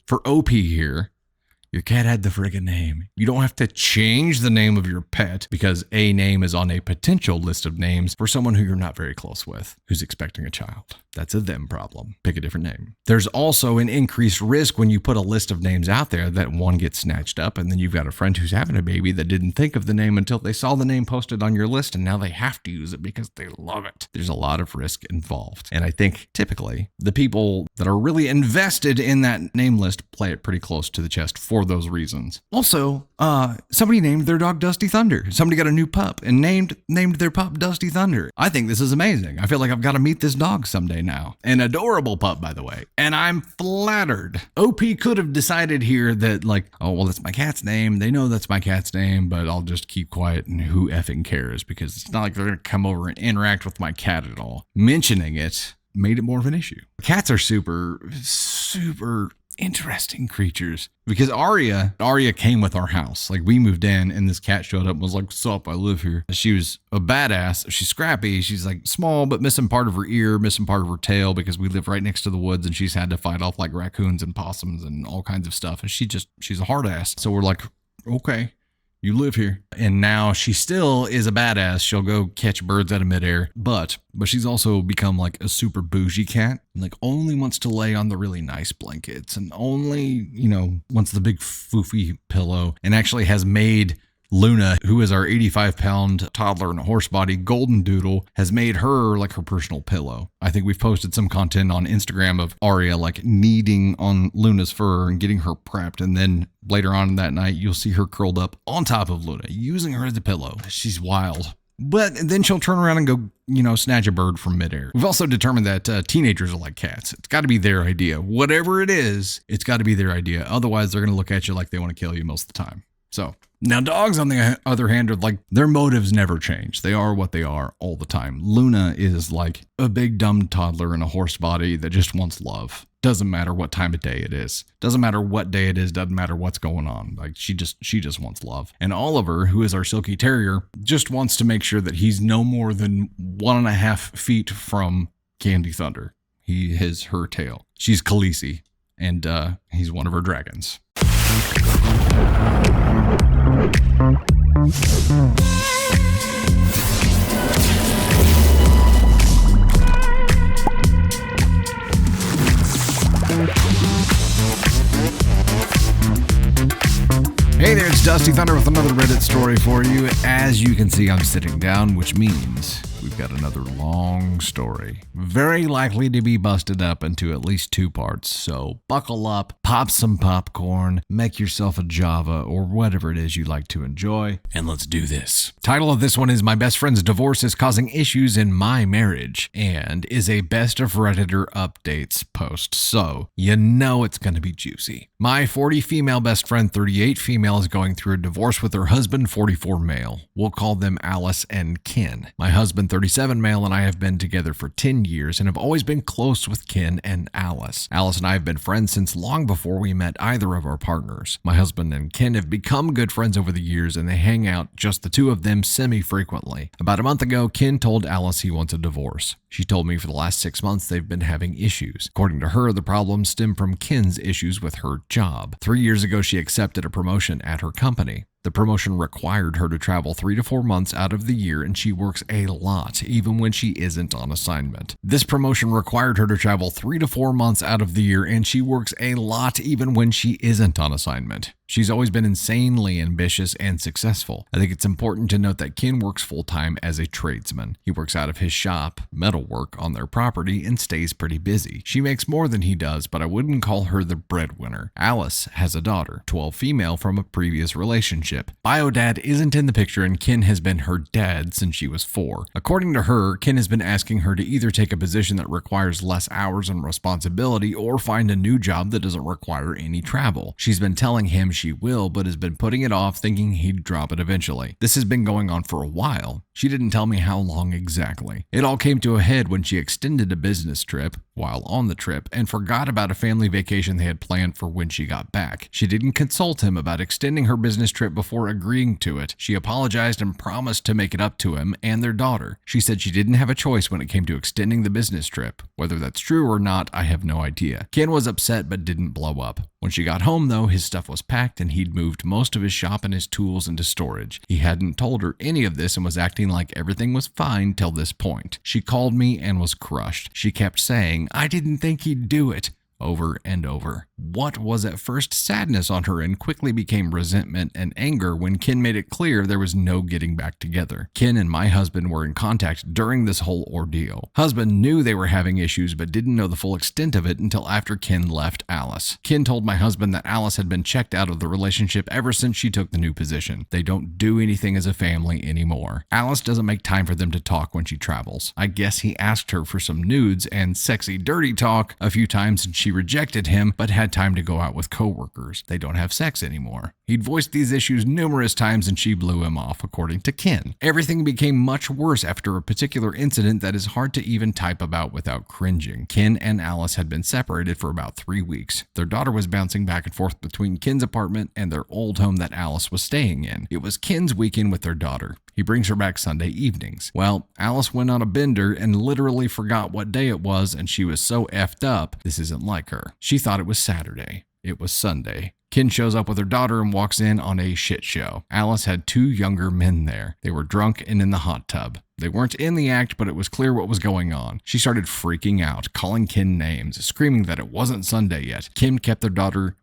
Speaker 1: for OP here. Your cat had the friggin' name. You don't have to change the name of your pet because a name is on a potential list of names for someone who you're not very close with, who's expecting a child. That's a them problem. Pick a different name. There's also an increased risk when you put a list of names out there that one gets snatched up, and then you've got a friend who's having a baby that didn't think of the name until they saw the name posted on your list, and now they have to use it because they love it. There's a lot of risk involved. And I think typically the people that are really invested in that name list play it pretty close to the chest for those reasons. Also, somebody named their dog Dusty Thunder. Somebody got a new pup and named their pup Dusty Thunder. I think this is amazing. I feel like I've got to meet this dog someday now. An adorable pup, by the way. And I'm flattered. OP could have decided here that like, oh, well, that's my cat's name. They know that's my cat's name, but I'll just keep quiet and who effing cares, because it's not like they're going to come over and interact with my cat at all. Mentioning it made it more of an issue. Cats are super interesting creatures, because Aria came with our house. Like, we moved in and this cat showed up and was like, "What's up? I live here." She was a badass. She's scrappy. She's like small, but missing part of her ear, missing part of her tail, because we live right next to the woods and she's had to fight off like raccoons and possums and all kinds of stuff. And she's a hard ass. So we're like, okay, you live here. And now she still is a badass. She'll go catch birds out of midair, but she's also become like a super bougie cat. Like, only wants to lay on the really nice blankets and only, wants the big foofy pillow, and actually has made Luna, who is our 85-pound toddler in a horse body, golden doodle, has made her like her personal pillow. I think we've posted some content on Instagram of Aria like kneading on Luna's fur and getting her prepped. And then later on that night, you'll see her curled up on top of Luna, using her as a pillow. She's wild. But then she'll turn around and go, snatch a bird from midair. We've also determined that teenagers are like cats. It's got to be their idea. Whatever it is, it's got to be their idea. Otherwise, they're going to look at you like they want to kill you most of the time. So now dogs, on the other hand, are like, their motives never change. They are what they are all the time. Luna is like a big dumb toddler in a horse body that just wants love. Doesn't matter what time of day it is. Doesn't matter what day it is. Doesn't matter what's going on. Like, she just wants love. And Oliver, who is our silky terrier, just wants to make sure that he's no more than 1.5 feet from Candy Thunder. He is her tail. She's Khaleesi, and he's one of her dragons. Hey there, it's Dusty Thunder with another Reddit story for you. As you can see, I'm sitting down, which means we've got another long story. Very likely to be busted up into at least 2 parts, so buckle up, pop some popcorn, make yourself a Java or whatever it is you like to enjoy, and let's do this. Title of this one is "My Best Friend's Divorce is Causing Issues in My Marriage," and is a Best of Redditor Updates post, so you know it's going to be juicy. My 40 female best friend, 38 female, is going through a divorce with her husband, 44 male. We'll call them Alice and Ken. My husband, 37 male, and I have been together for 10 years and have always been close with Ken and Alice. Alice and I have been friends since long before we met either of our partners. My husband and Ken have become good friends over the years, and they hang out, just the two of them, semi-frequently. About a month ago, Ken told Alice he wants a divorce. She told me for the last 6 months they've been having issues. According to her, the problems stem from Ken's issues with her job. 3 years ago, she accepted a promotion at her company. The promotion required her to travel 3 to 4 months out of the year, and she works a lot, even when she isn't on assignment. This promotion required her to travel 3 to 4 months out of the year, and she works a lot even when she isn't on assignment. She's always been insanely ambitious and successful. I think it's important to note that Ken works full-time as a tradesman. He works out of his shop, metalwork, on their property, and stays pretty busy. She makes more than he does, but I wouldn't call her the breadwinner. Alice has a daughter, 12 female, from a previous relationship. Bio dad isn't in the picture, and Ken has been her dad since she was 4. According to her, Ken has been asking her to either take a position that requires less hours and responsibility or find a new job that doesn't require any travel. She's been telling him she will, but has been putting it off, thinking he'd drop it eventually. This has been going on for a while. She didn't tell me how long exactly. It all came to a head when she extended a business trip while on the trip and forgot about a family vacation they had planned for when she got back. She didn't consult him about extending her business trip before agreeing to it. She apologized and promised to make it up to him and their daughter. She said she didn't have a choice when it came to extending the business trip. Whether that's true or not, I have no idea. Ken was upset but didn't blow up. When she got home, though, his stuff was packed and he'd moved most of his shop and his tools into storage. He hadn't told her any of this and was acting like everything was fine till this point. She called me and was crushed. She kept saying, "I didn't think he'd do it," over and over. What was at first sadness on her end quickly became resentment and anger when Ken made it clear there was no getting back together. Ken and my husband were in contact during this whole ordeal. Husband knew they were having issues but didn't know the full extent of it until after Ken left Alice. Ken told my husband that Alice had been checked out of the relationship ever since she took the new position. They don't do anything as a family anymore. Alice doesn't make time for them to talk when she travels. I guess he asked her for some nudes and sexy dirty talk a few times and she rejected him but had time to go out with coworkers. They don't have sex anymore. He'd voiced these issues numerous times and she blew him off, according to Ken. Everything became much worse after a particular incident that is hard to even type about without cringing. Ken and Alice had been separated for about 3 weeks. Their daughter was bouncing back and forth between Ken's apartment and their old home that Alice was staying in. It was Ken's weekend with their daughter. He brings her back Sunday evenings. Well, Alice went on a bender and literally forgot what day it was, and she was so effed up, this isn't like her. She thought it was Saturday. It was Sunday. Ken shows up with her daughter and walks in on a shit show. Alice had 2 younger men there. They were drunk and in the hot tub. They weren't in the act, but it was clear what was going on. She started freaking out, calling Ken names, screaming that it wasn't Sunday yet. Ken kept their daughter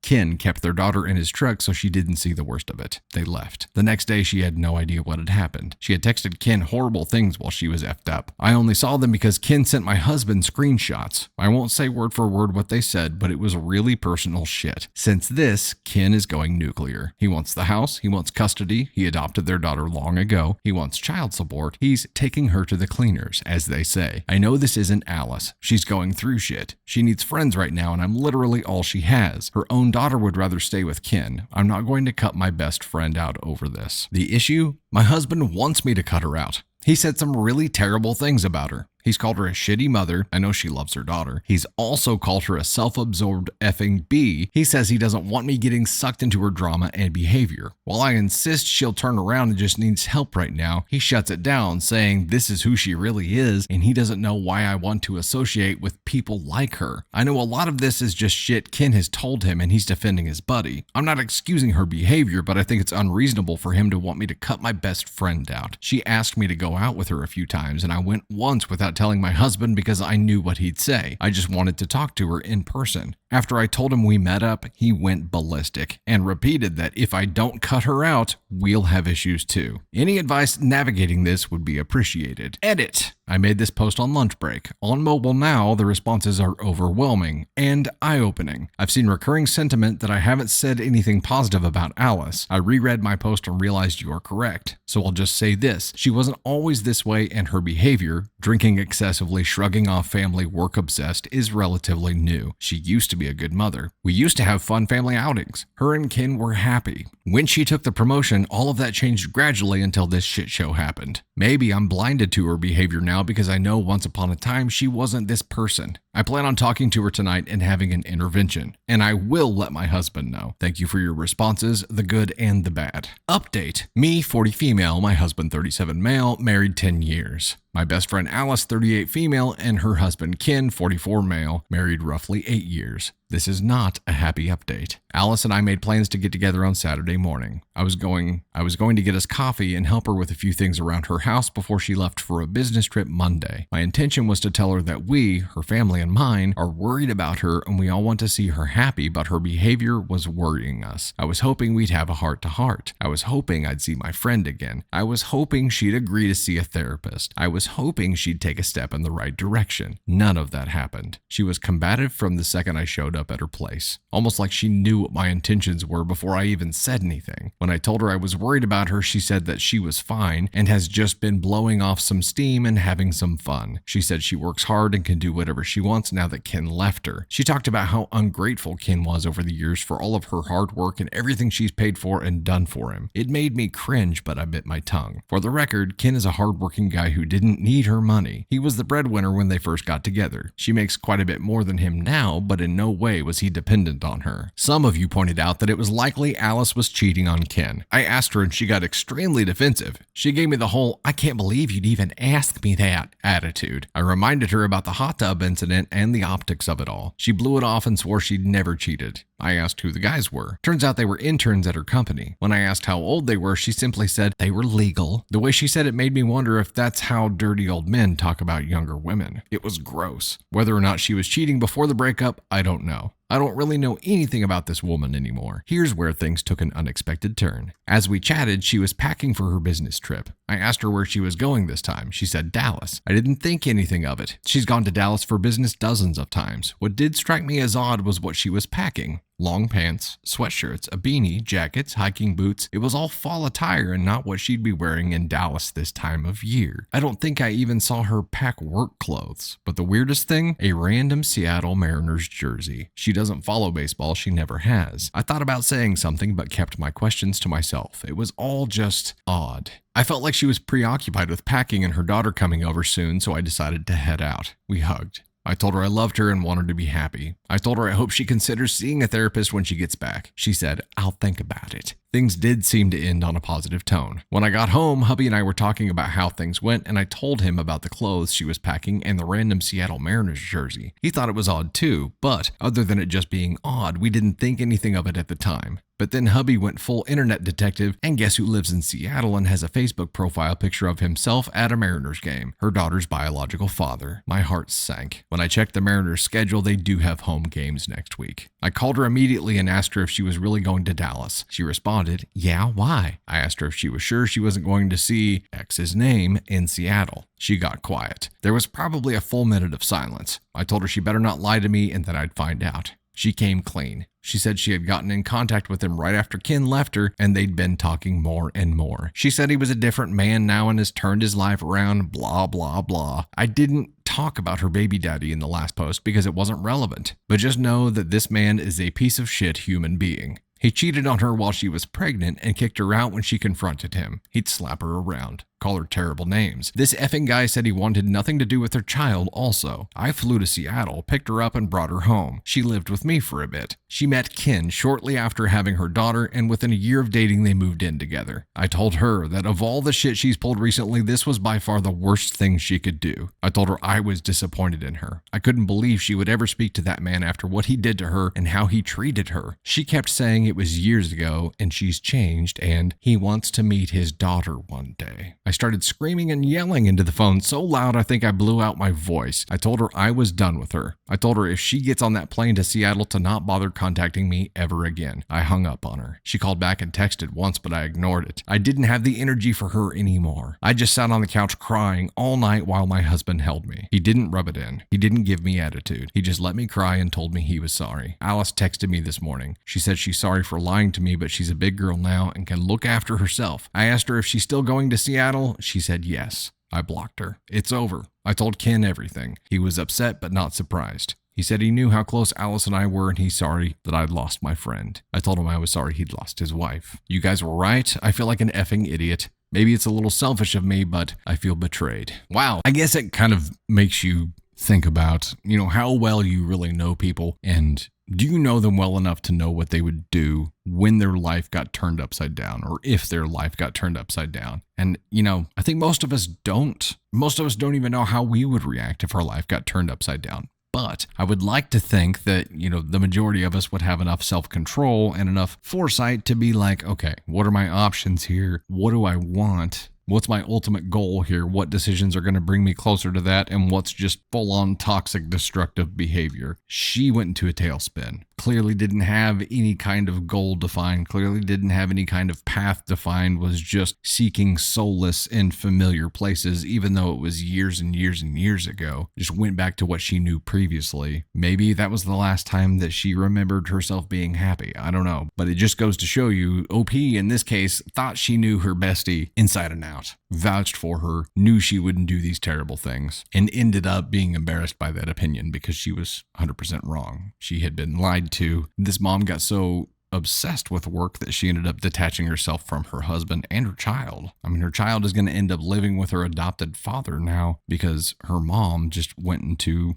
Speaker 1: in his truck so she didn't see the worst of it. They left. The next day, she had no idea what had happened. She had texted Ken horrible things while she was effed up. I only saw them because Ken sent my husband screenshots. I won't say word for word what they said, but it was really personal shit. Since this, Ken is going nuclear. He wants the house. He wants custody. He adopted their daughter long ago. He wants child support. He's taking her to the cleaners, as they say. I know this isn't Alice. She's going through shit. She needs friends right now, and I'm literally all she has. Her own daughter would rather stay with Ken. I'm not going to cut my best friend out over this. The issue? My husband wants me to cut her out. He said some really terrible things about her. He's called her a shitty mother. I know she loves her daughter. He's also called her a self-absorbed effing bee. He says he doesn't want me getting sucked into her drama and behavior. While I insist she'll turn around and just needs help right now, he shuts it down, saying this is who she really is, and he doesn't know why I want to associate with people like her. I know a lot of this is just shit Ken has told him, and he's defending his buddy. I'm not excusing her behavior, but I think it's unreasonable for him to want me to cut my best friend out. She asked me to go out with her a few times, and I went once without telling my husband because I knew what he'd say. I just wanted to talk to her in person. After I told him we met up, he went ballistic and repeated that if I don't cut her out, we'll have issues too. Any advice navigating this would be appreciated. Edit. I made this post on lunch break. On mobile now, the responses are overwhelming and eye-opening. I've seen recurring sentiment that I haven't said anything positive about Alice. I reread my post and realized you are correct. So I'll just say this. She wasn't always this way, and her behavior, drinking excessively, shrugging off family, work obsessed, is relatively new. She used to be a good mother. We used to have fun family outings. Her and Ken were happy. When she took the promotion, all of that changed gradually until this shit show happened. Maybe I'm blinded to her behavior now because I know once upon a time she wasn't this person. I plan on talking to her tonight and having an intervention, and I will let my husband know. Thank you for your responses, the good and the bad. Update. Me, 40 female, my husband 37 male, married 10 years. My best friend Alice, 38 female, and her husband Ken, 44 male, married roughly 8 years. This is not a happy update. Alice and I made plans to get together on Saturday morning. I was going to get us coffee and help her with a few things around her house before she left for a business trip Monday. My intention was to tell her that we, her family and mine, are worried about her and we all want to see her happy, but her behavior was worrying us. I was hoping we'd have a heart-to-heart. I was hoping I'd see my friend again. I was hoping she'd agree to see a therapist. I was hoping she'd take a step in the right direction. None of that happened. She was combative from the second I showed up at her place, almost like she knew what my intentions were before I even said anything. When I told her I was worried about her, she said that she was fine and has just been blowing off some steam and having some fun. She said she works hard and can do whatever she wants now that Ken left her. She talked about how ungrateful Ken was over the years for all of her hard work and everything she's paid for and done for him. It made me cringe, but I bit my tongue. For the record, Ken is a hardworking guy who didn't need her money. He was the breadwinner when they first got together. She makes quite a bit more than him now, but in no way was he dependent on her. Some of you pointed out that it was likely Alice was cheating on Ken. I asked her and she got extremely defensive. She gave me the whole, "I can't believe you'd even ask me that" attitude. I reminded her about the hot tub incident and the optics of it all. She blew it off and swore she'd never cheated. I asked who the guys were. Turns out they were interns at her company. When I asked how old they were, she simply said they were legal. The way she said it made me wonder if that's how dirty old men talk about younger women. It was gross. Whether or not she was cheating before the breakup, I don't know. I don't really know anything about this woman anymore. Here's where things took an unexpected turn. As we chatted, she was packing for her business trip. I asked her where she was going this time. She said Dallas. I didn't think anything of it. She's gone to Dallas for business dozens of times. What did strike me as odd was what she was packing. Long pants, sweatshirts, a beanie, jackets, hiking boots. It was all fall attire and not what she'd be wearing in Dallas this time of year. I don't think I even saw her pack work clothes. But the weirdest thing? A random Seattle Mariners jersey. She doesn't follow baseball, she never has. I thought about saying something but kept my questions to myself. It was all just odd. I felt like she was preoccupied with packing and her daughter coming over soon, so I decided to head out. We hugged. I told her I loved her and wanted to be happy. I told her I hope she considers seeing a therapist when she gets back. She said, I'll think about it. Things did seem to end on a positive tone. When I got home, hubby and I were talking about how things went, and I told him about the clothes she was packing and the random Seattle Mariners jersey. He thought it was odd too, but other than it just being odd, we didn't think anything of it at the time. But then hubby went full internet detective, and guess who lives in Seattle and has a Facebook profile picture of himself at a Mariners game? Her daughter's biological father. My heart sank. When I checked the Mariners schedule, they do have home games next week. I called her immediately and asked her if she was really going to Dallas. She responded, yeah, why? I asked her if she was sure she wasn't going to see X's name in Seattle. She got quiet. There was probably a full minute of silence. I told her she better not lie to me and that I'd find out. She came clean. She said she had gotten in contact with him right after Ken left her, and they'd been talking more and more. She said he was a different man now and has turned his life around, blah, blah, blah. I didn't talk about her baby daddy in the last post because it wasn't relevant, but just know that this man is a piece of shit human being. He cheated on her while she was pregnant and kicked her out when she confronted him. He'd slap her around, call her terrible names. This effing guy said he wanted nothing to do with her child also. I flew to Seattle, picked her up and brought her home. She lived with me for a bit. She met Ken shortly after having her daughter, and within a year of dating they moved in together. I told her that of all the shit she's pulled recently, this was by far the worst thing she could do. I told her I was disappointed in her. I couldn't believe she would ever speak to that man after what he did to her and how he treated her. She kept saying it was years ago and she's changed and he wants to meet his daughter one day. I started screaming and yelling into the phone so loud I think I blew out my voice. I told her I was done with her. I told her if she gets on that plane to Seattle to not bother contacting me ever again. I hung up on her. She called back and texted once, but I ignored it. I didn't have the energy for her anymore. I just sat on the couch crying all night while my husband held me. He didn't rub it in. He didn't give me attitude. He just let me cry and told me he was sorry. Alice texted me this morning. She said she's sorry for lying to me, but she's a big girl now and can look after herself. I asked her if she's still going to Seattle. She said yes. I blocked her. It's over. I told Ken everything. He was upset but not surprised. He said he knew how close Alice and I were and he's sorry that I'd lost my friend. I told him I was sorry he'd lost his wife. You guys were right. I feel like an effing idiot. Maybe it's a little selfish of me, but I feel betrayed. Wow. I guess it kind of makes you think about, how well you really know people, and do you know them well enough to know what they would do when their life got turned upside down, or if their life got turned upside down? And, I think most of us don't. Most of us don't even know how we would react if our life got turned upside down. But I would like to think that, the majority of us would have enough self-control and enough foresight to be like, okay, what are my options here? What do I want? What's my ultimate goal here? What decisions are going to bring me closer to that? And what's just full-on toxic, destructive behavior? She went into a tailspin. Clearly didn't have any kind of goal defined. Clearly didn't have any kind of path defined. Was just seeking solace in familiar places, even though it was years and years and years ago. Just went back to what she knew previously. Maybe that was the last time that she remembered herself being happy. I don't know. But it just goes to show you, OP in this case thought she knew her bestie inside and out. Vouched for her, knew she wouldn't do these terrible things, and ended up being embarrassed by that opinion because she was 100% wrong. She had been lied to. This mom got so obsessed with work that she ended up detaching herself from her husband and her child. I mean, her child is going to end up living with her adopted father now because her mom just went into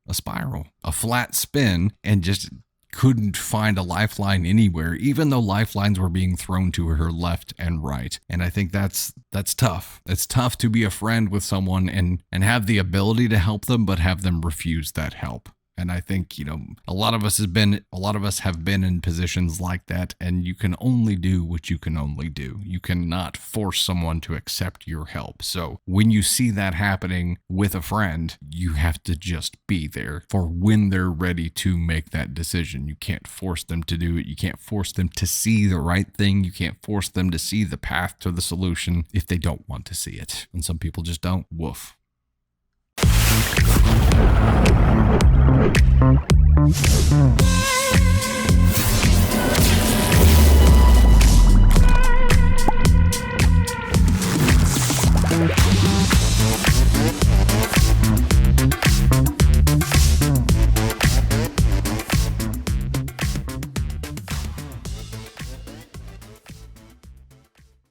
Speaker 1: a spiral, a flat spin, and just couldn't find a lifeline anywhere, even though lifelines were being thrown to her left and right. And I think that's tough. It's tough to be a friend with someone and have the ability to help them, but have them refuse that help. And I think, a lot of us have been in positions like that, and you can only do what you can only do. You cannot force someone to accept your help. So when you see that happening with a friend, you have to just be there for when they're ready to make that decision. You can't force them to do it. You can't force them to see the right thing. You can't force them to see the path to the solution if they don't want to see it. And some people just don't. Woof.